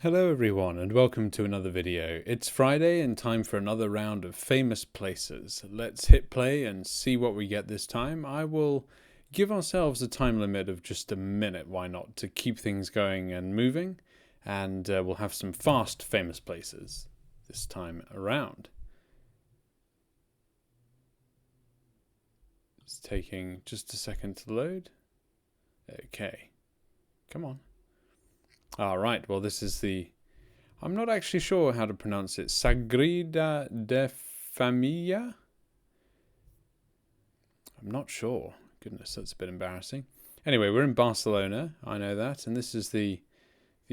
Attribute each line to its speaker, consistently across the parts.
Speaker 1: Hello everyone and welcome to another video. It's Friday and time for another round of famous places. Let's hit play and see what we get this time. I will give ourselves a time limit of just a minute, why not, to keep things going and moving, and we'll have some fast famous places this time around. It's taking just a second to load. Okay, come on. Alright, well this is the... I'm not actually sure how to pronounce it. Sagrada de Familia? I'm not sure. Goodness, that's a bit embarrassing. Anyway, we're in Barcelona, I know that, and this is the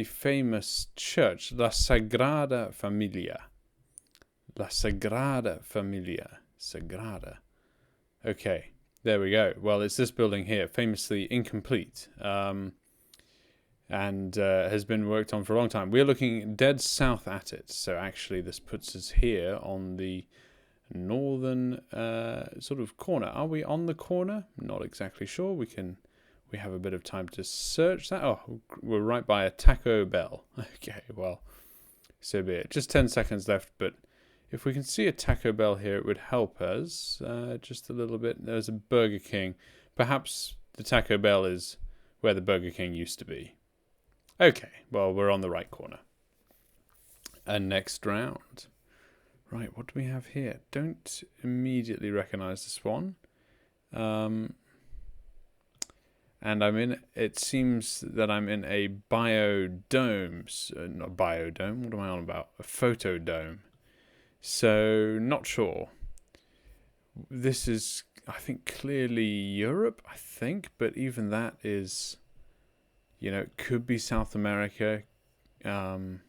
Speaker 1: famous church, La Sagrada Familia. La Sagrada Familia. Sagrada. Okay, there we go. Well, it's this building here, famously incomplete. And has been worked on for a long time. We're looking dead south at it, so actually this puts us here on the northern sort of corner. Are we on the corner? Not exactly sure. We have a bit of time to search that. Oh, we're right by a Taco Bell. Okay, well, so be it. Just 10 seconds left, but if we can see a Taco Bell here, it would help us just a little bit. There's a Burger King. Perhaps the Taco Bell is where the Burger King used to be. Okay, well, we're on the right corner. And next round. Right, what do we have here? Don't immediately recognize this one. And it seems that I'm in a biodome. Not biodome, what am I on about? A photodome. So, not sure. This is, I think, clearly Europe, I think. But even that is... You know, it could be South America, one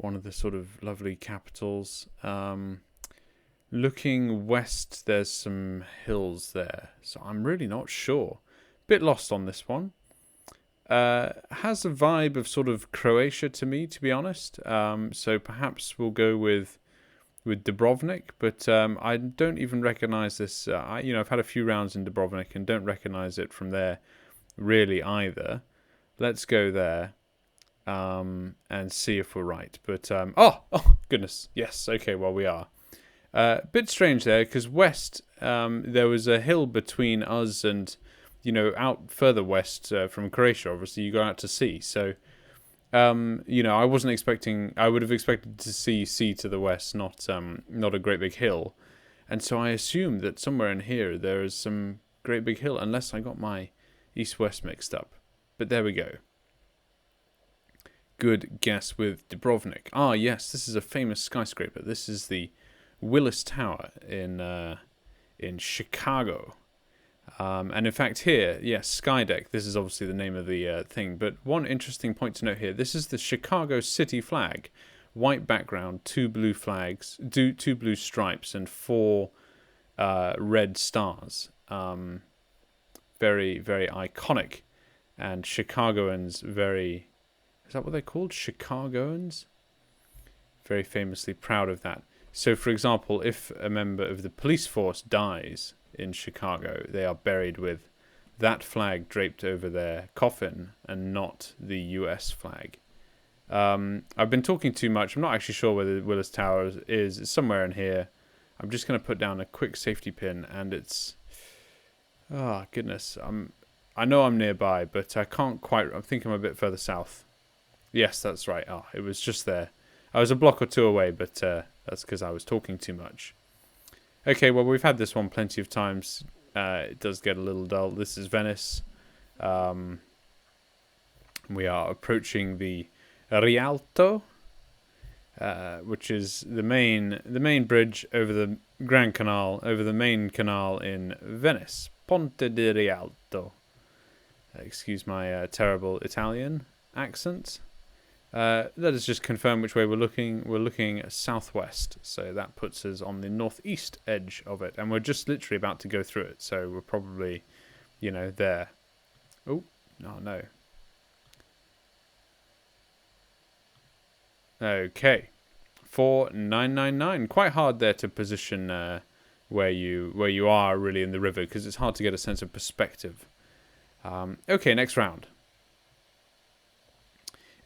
Speaker 1: of the sort of lovely capitals. Looking west, there's some hills there, so I'm really not sure. Bit lost on this one. Has a vibe of sort of Croatia to me, to be honest. So perhaps we'll go with Dubrovnik, but I don't even recognize this. I've had a few rounds in Dubrovnik and don't recognize it from there. Really either. Let's go there and see if we're right. But oh goodness, yes. Okay, well we are. Bit strange there because west there was a hill between us and out further west from Croatia. Obviously, you go out to sea. So I wasn't expecting. I would have expected to see sea to the west, not a great big hill. And so I assumed that somewhere in here there is some great big hill, unless I got my east-west mixed up. But there we go. Good guess with Dubrovnik. Ah, yes, this is a famous skyscraper. This is the Willis Tower in Chicago. And in fact here, yes, Skydeck, this is obviously the name of the thing. But one interesting point to note here, this is the Chicago city flag. White background, two blue flags, two blue stripes, and 4 red stars. Very, very iconic. And Chicagoans very... Is that what they're called? Chicagoans? Very famously proud of that. So, for example, if a member of the police force dies in Chicago, they are buried with that flag draped over their coffin and not the US flag. I've been talking too much. I'm not actually sure where the Willis Tower is. It's somewhere in here. I'm just going to put down a quick safety pin, and it's... Oh, goodness. I know I'm nearby, but I can't quite... I think I'm a bit further south. Yes, that's right. Oh, it was just there. I was a block or two away, but that's because I was talking too much. Okay, well, we've had this one plenty of times. It does get a little dull. This is Venice. We are approaching the Rialto, which is the main bridge over the Grand Canal, over the main canal in Venice. Ponte di Rialto. Excuse my terrible Italian accent. Let us just confirm which way we're looking. We're looking southwest, so that puts us on the northeast edge of it, and we're just literally about to go through it, so we're probably, there. Oh, no. Okay. 4999. Quite hard there to position where you are really in the river, because it's hard to get a sense of perspective. Okay, next round.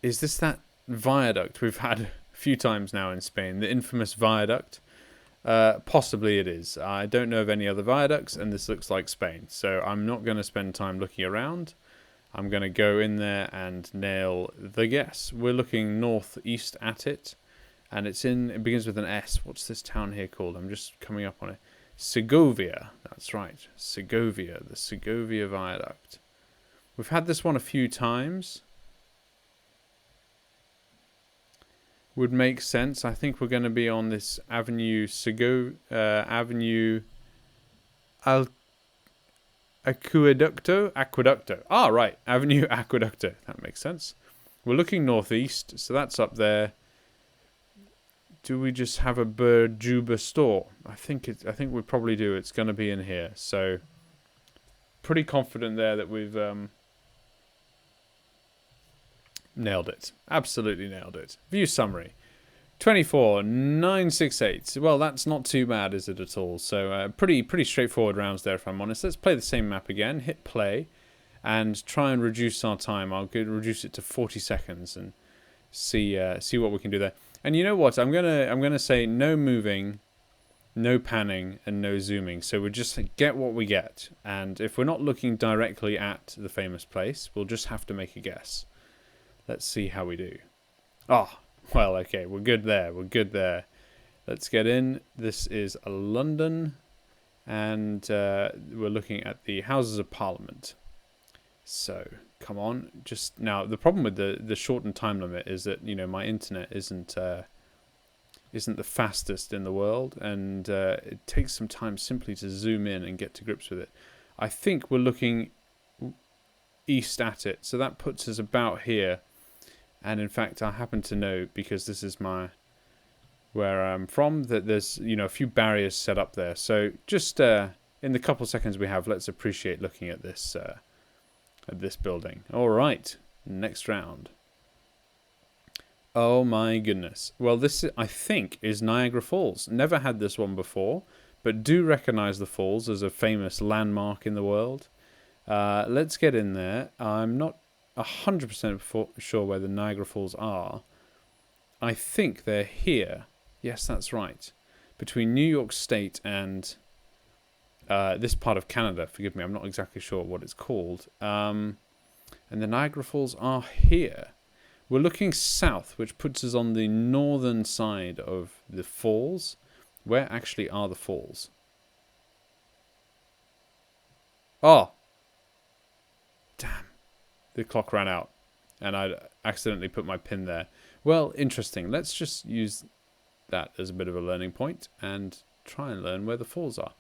Speaker 1: Is this that viaduct we've had a few times now in Spain, the infamous viaduct. Possibly it is. I don't know of any other viaducts, and this looks like Spain. So I'm not going to spend time looking around. I'm going to go in there and nail the guess. We're looking northeast at it, and it begins with an S. What's this town here called? I'm just coming up on it. Segovia. That's right. Segovia. The Segovia Viaduct. We've had this one a few times. Would make sense. I think we're going to be on this Avenue Aqueducto. Ah, right. Avenue Aqueducto. That makes sense. We're looking northeast, so that's up there. Do we just have a Burjuba store? I think we probably do. It's going to be in here. So pretty confident there that we've nailed it. Absolutely nailed it. View summary. 24,968. Well, that's not too bad, is it at all? So pretty straightforward rounds there, if I'm honest. Let's play the same map again. Hit play, and try and reduce our time. I'll reduce it to 40 seconds and see what we can do there. And you know what? I'm gonna say no moving, no panning, and no zooming. So we just get what we get. And if we're not looking directly at the famous place, we'll just have to make a guess. Let's see how we do. Oh, well, okay, we're good there. We're good there. Let's get in. This is London, and we're looking at the Houses of Parliament. So, come on. Just now, the problem with the shortened time limit is that, you know, my internet isn't the fastest in the world, and it takes some time simply to zoom in and get to grips with it. I think we're looking east at it, so that puts us about here. And in fact, I happen to know, because this is where I'm from, that there's, you know, a few barriers set up there. So just in the couple seconds we have, let's appreciate looking at this building. All right, next round. Oh my goodness. Well, this I think is Niagara Falls. Never had this one before, but do recognize the falls as a famous landmark in the world. Let's get in there. I'm not 100% sure where the Niagara Falls are. I think they're here. Yes, that's right. Between New York State and this part of Canada. Forgive me, I'm not exactly sure what it's called. And the Niagara Falls are here. We're looking south, which puts us on the northern side of the falls. Where actually are the falls? Oh! Damn. The clock ran out, and I accidentally put my pin there. Well, interesting. Let's just use that as a bit of a learning point and try and learn where the falls are.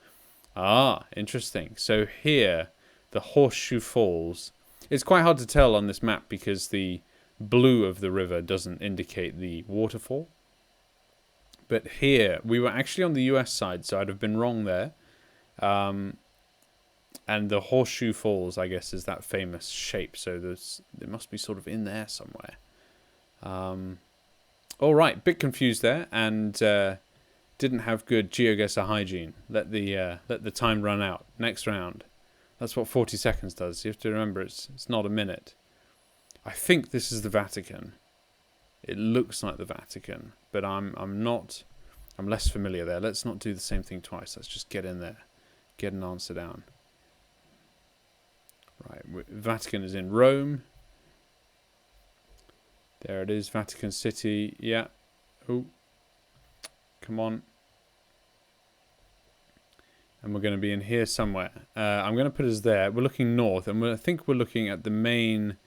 Speaker 1: Ah, interesting. So here, the Horseshoe Falls. It's quite hard to tell on this map because the blue of the river doesn't indicate the waterfall. But here, we were actually on the US side, so I'd have been wrong there. And the Horseshoe Falls, I guess, is that famous shape. So it must be sort of in there somewhere. All right, bit confused there, and didn't have good GeoGuessr hygiene. Let the time run out. Next round. That's what 40 seconds does. You have to remember it's not a minute. I think this is the Vatican. It looks like the Vatican, but I'm less familiar there. Let's not do the same thing twice. Let's just get in there, get an answer down. Right, Vatican is in Rome. There it is, Vatican City. Yeah. Oh, come on. And we're going to be in here somewhere. I'm going to put us there. We're looking north, and I think we're looking at the main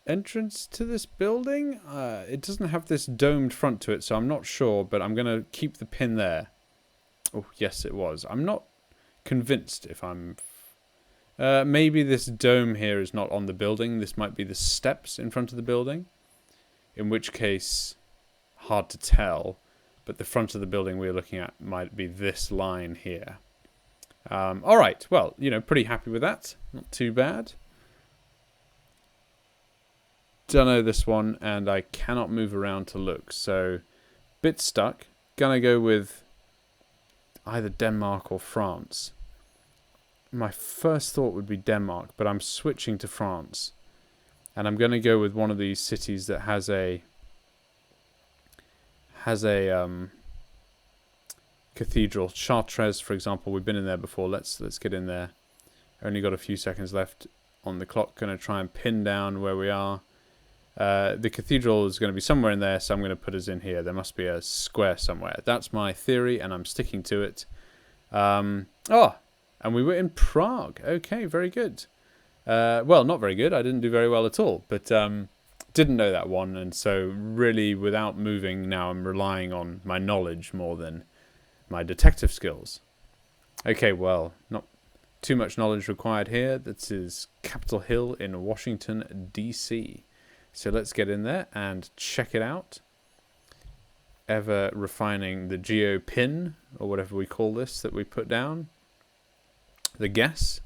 Speaker 1: entrance to this building. It doesn't have this domed front to it, so I'm not sure, but I'm going to keep the pin there. Oh, yes, it was. I'm not convinced if I'm... maybe this dome here is not on the building. This might be the steps in front of the building. In which case, hard to tell. But the front of the building we're looking at might be this line here. All right. Well, you know, pretty happy with that. Not too bad. Don't know this one, and I cannot move around to look. So, bit stuck. Gonna go with either Denmark or France. My first thought would be Denmark, but I'm switching to France. And I'm going to go with one of these cities that has a has a cathedral. Chartres, for example, we've been in there before. Let's get in there. Only got a few seconds left on the clock. Going to try and pin down where we are. The cathedral is going to be somewhere in there, so I'm going to put us in here. There must be a square somewhere. That's my theory, and I'm sticking to it. And we were in Prague. Okay, very good. Well, not very good. I didn't do very well at all, but didn't know that one, and so really, without moving, now I'm relying on my knowledge more than my detective skills. Okay, well, not too much knowledge required here. This is Capitol Hill in Washington, D.C. So let's get in there and check it out. Ever refining the geo pin, or whatever we call this that we put down. The guess.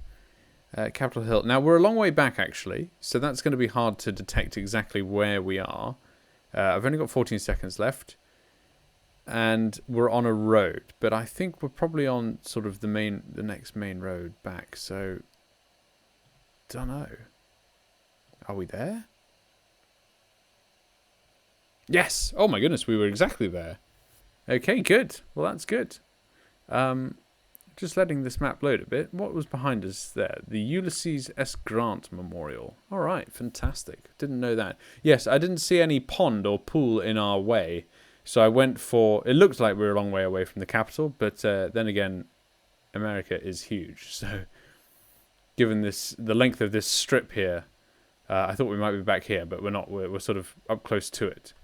Speaker 1: Capitol Hill. Now, we're a long way back, actually, so that's going to be hard to detect exactly where we are. I've only got 14 seconds left, and we're on a road, but I think we're probably on sort of the next main road back, so don't know. Are we there? Yes! Oh my goodness, we were exactly there. Okay, good. Well, that's good. Just letting this map load a bit. What was behind us there? The Ulysses S. Grant Memorial. All right, fantastic. Didn't know that. Yes, I didn't see any pond or pool in our way, so I went for... It looked like we were a long way away from the capital, but then again, America is huge. So, given the length of this strip here, I thought we might be back here, but we're not. We're sort of up close to it.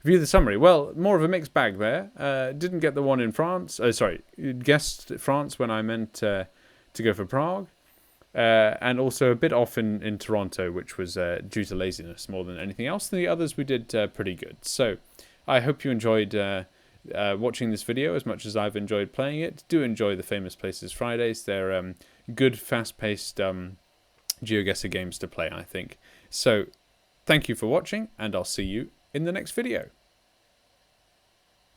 Speaker 1: View the summary. Well, more of a mixed bag there. Didn't get the one in France. Sorry, guessed France when I meant to go for Prague. And also a bit off in Toronto, which was due to laziness more than anything else. And the others we did pretty good. So I hope you enjoyed watching this video as much as I've enjoyed playing it. Do enjoy the Famous Places Fridays. They're good, fast-paced GeoGuessr games to play, I think. So thank you for watching, and I'll see you in the next video.